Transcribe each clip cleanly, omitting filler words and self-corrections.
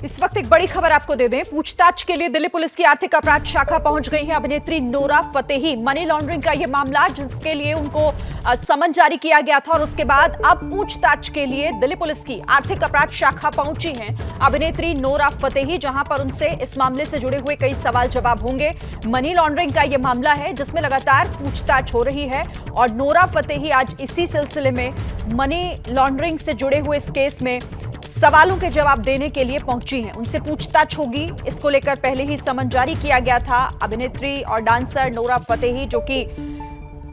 इस वक्त एक बड़ी खबर आपको दे दें। पूछताछ के लिए दिल्ली पुलिस की आर्थिक अपराध शाखा पहुंच गई है अभिनेत्री नोरा फतेही। मनी लॉन्ड्रिंग का यह मामला जिसके लिए उनको समन जारी किया गया था और उसके बाद अब पूछताछ के लिए दिल्ली पुलिस की आर्थिक अपराध शाखा पहुंची है अभिनेत्री नोरा फतेही, जहां पर उनसे इस मामले से जुड़े हुए कई सवाल जवाब होंगे। मनी लॉन्ड्रिंग का यह मामला है जिसमें लगातार पूछताछ हो रही है और नोरा फतेही आज इसी सिलसिले में मनी लॉन्ड्रिंग से जुड़े हुए इस केस में सवालों के जवाब देने के लिए पहुंची हैं। उनसे पूछताछ होगी, इसको लेकर पहले ही समन जारी किया गया था। अभिनेत्री और डांसर नोरा फतेही, जो कि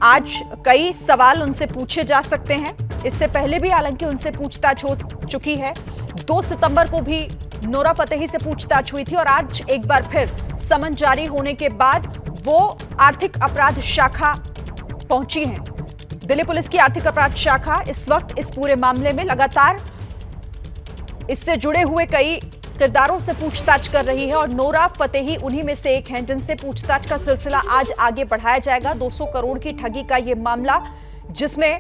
आज कई सवाल उनसे पूछे जा सकते हैं। इससे पहले भी हालांकि उनसे पूछताछ हो चुकी है। 2 सितंबर को भी नोरा फतेही से पूछताछ हुई थी और आज एक बार फिर समन जारी होने के बाद वो आर्थिक अपराध शाखा पहुंची हैं। दिल्ली पुलिस की आर्थिक अपराध शाखा इस वक्त इस पूरे मामले में लगातार इससे जुड़े हुए कई किरदारों से पूछताछ कर रही है और नोरा फतेही उन्हीं में से एक हैं जिनसे पूछताछ का सिलसिला आज आगे बढ़ाया जाएगा। 200 करोड़ की ठगी का यह मामला, जिसमें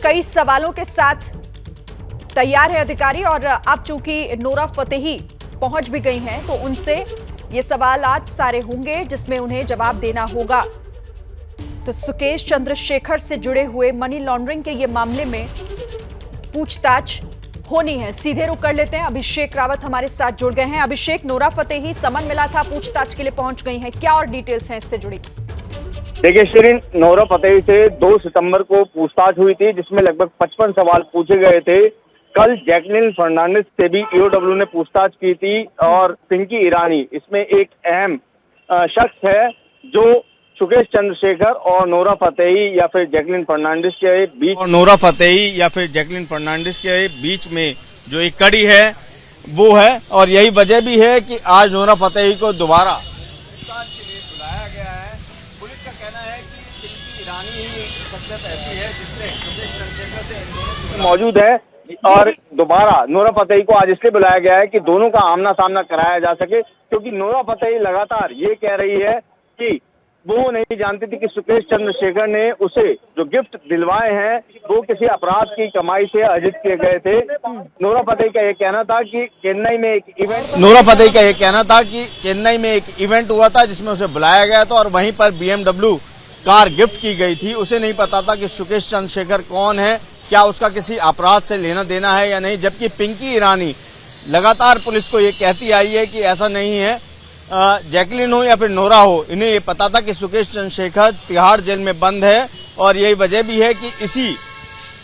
कई सवालों के साथ तैयार है अधिकारी और अब चूंकि नोरा फतेही पहुंच भी गई हैं तो उनसे ये सवाल आज सारे होंगे जिसमें उन्हें जवाब देना होगा। तो सुकेश चंद्रशेखर से जुड़े हुए मनी लॉन्ड्रिंग के ये मामले में पूछताछ होनी है। सीधे रुक कर लेते हैं, अभिषेक रावत हमारे साथ जुड़ गए हैं। अभिषेक, नोरा फतेही समन मिला था, पूछताछ के लिए पहुंच गई हैं, क्या और डिटेल्स हैं इससे जुड़ी? देखिए शिरीन, नोरा फतेही से 2 सितंबर को पूछताछ हुई थी जिसमें लगभग 55 सवाल पूछे गए थे। कल जैकलिन फर्नांडिस से भी ईओडब्ल्यू ने पूछताछ की थी और पिंकी ईरानी इसमें एक अहम शख्स है जो सुकेश चंद्रशेखर और नोरा फतेही या फिर जैकलिन फर्नांडिस के बीच में जो एक कड़ी है वो है। और यही वजह भी है कि आज नोरा फतेही को दोबारा पूछताछ के लिए बुलाया गया है। पुलिस का कहना है कि पिंकी ईरानी ही एक शख्सियत ऐसी है जिसने सुकेश चंद्रशेखर से मौजूद है और दोबारा नोरा फतेही को आज इसलिए बुलाया गया है कि दोनों का आमना सामना कराया जा सके, क्योंकि नोरा फतेही लगातार ये कह रही है कि वो नहीं जानती थी कि सुकेश चंद्रशेखर ने उसे जो गिफ्ट दिलवाए हैं वो किसी अपराध की कमाई से अर्जित किए गए थे। नोरा फतेही का ये कहना था कि चेन्नई में एक इवेंट हुआ था जिसमें उसे बुलाया गया था और वहीं पर BMW कार गिफ्ट की गई थी। उसे नहीं पता था कि सुकेश चंद्रशेखर कौन है, क्या उसका किसी अपराध से लेना देना है या नहीं। जबकि पिंकी ईरानी लगातार पुलिस को ये कहती आई है कि ऐसा नहीं है। जैकलिन हो या फिर नोरा हो, इन्हें ये पता था कि सुकेश चंद्रशेखर तिहाड़ जेल में बंद है और यही वजह भी है कि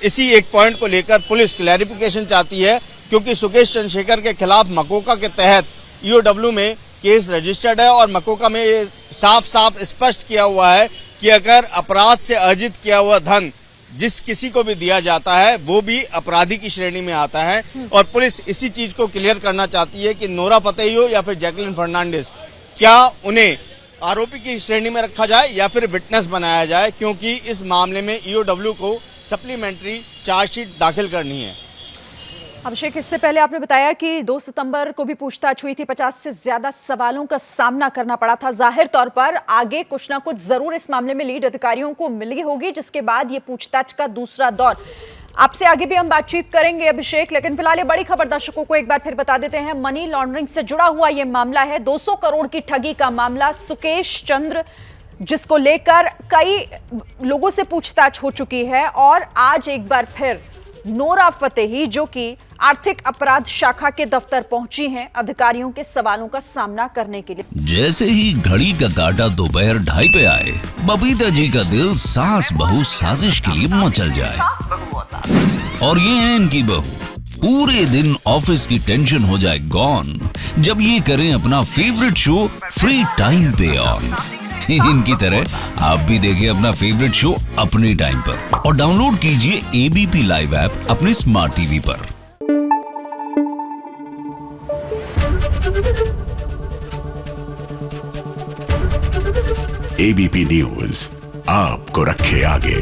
इसी एक पॉइंट को लेकर पुलिस क्लैरिफिकेशन चाहती है, क्योंकि सुकेश चंद्रशेखर के खिलाफ मकोका के तहत ईओडब्ल्यू में केस रजिस्टर्ड है और मकोका में ये साफ साफ स्पष्ट किया हुआ है कि अगर अपराध से अर्जित किया हुआ धन जिस किसी को भी दिया जाता है वो भी अपराधी की श्रेणी में आता है। और पुलिस इसी चीज को क्लियर करना चाहती है कि नोरा फतेही हो या फिर जैकलिन फर्नांडिस, क्या उन्हें आरोपी की श्रेणी में रखा जाए या फिर विटनेस बनाया जाए, क्योंकि इस मामले में ईओडब्ल्यू को सप्लीमेंट्री चार्जशीट दाखिल करनी है। अभिषेक, इससे पहले आपने बताया कि 2 सितंबर को भी पूछताछ हुई थी, 50 से ज्यादा सवालों का सामना करना पड़ा था। जाहिर तौर पर आगे कुछ ना कुछ जरूर इस मामले में लीड अधिकारियों को मिली होगी, जिसके बाद ये पूछताछ का दूसरा दौर। आपसे आगे भी हम बातचीत करेंगे अभिषेक, लेकिन फिलहाल ये बड़ी खबर दर्शकों को एक बार फिर बता देते हैं। मनी लॉन्ड्रिंग से जुड़ा हुआ ये मामला है, 200 करोड़ की ठगी का मामला। सुकेश चंद्र, जिसको लेकर कई लोगों से पूछताछ हो चुकी है और आज एक बार फिर नोरा फतेही, जो कि आर्थिक अपराध शाखा के दफ्तर पहुंची हैं अधिकारियों के सवालों का सामना करने के लिए। जैसे ही घड़ी का काटा दोपहर 2:30 पे आए, बबीता जी का दिल सास बहू साजिश के लिए मचल जाए। और ये है इनकी बहू, पूरे दिन ऑफिस की टेंशन हो जाए गॉन जब ये करें अपना फेवरेट शो फ्री टाइम पे ऑन। इनकी तरह आप भी देखें अपना फेवरेट शो अपने टाइम पर और डाउनलोड कीजिए ABP लाइव ऐप अपने स्मार्ट टीवी पर। ABP न्यूज आपको रखे आगे।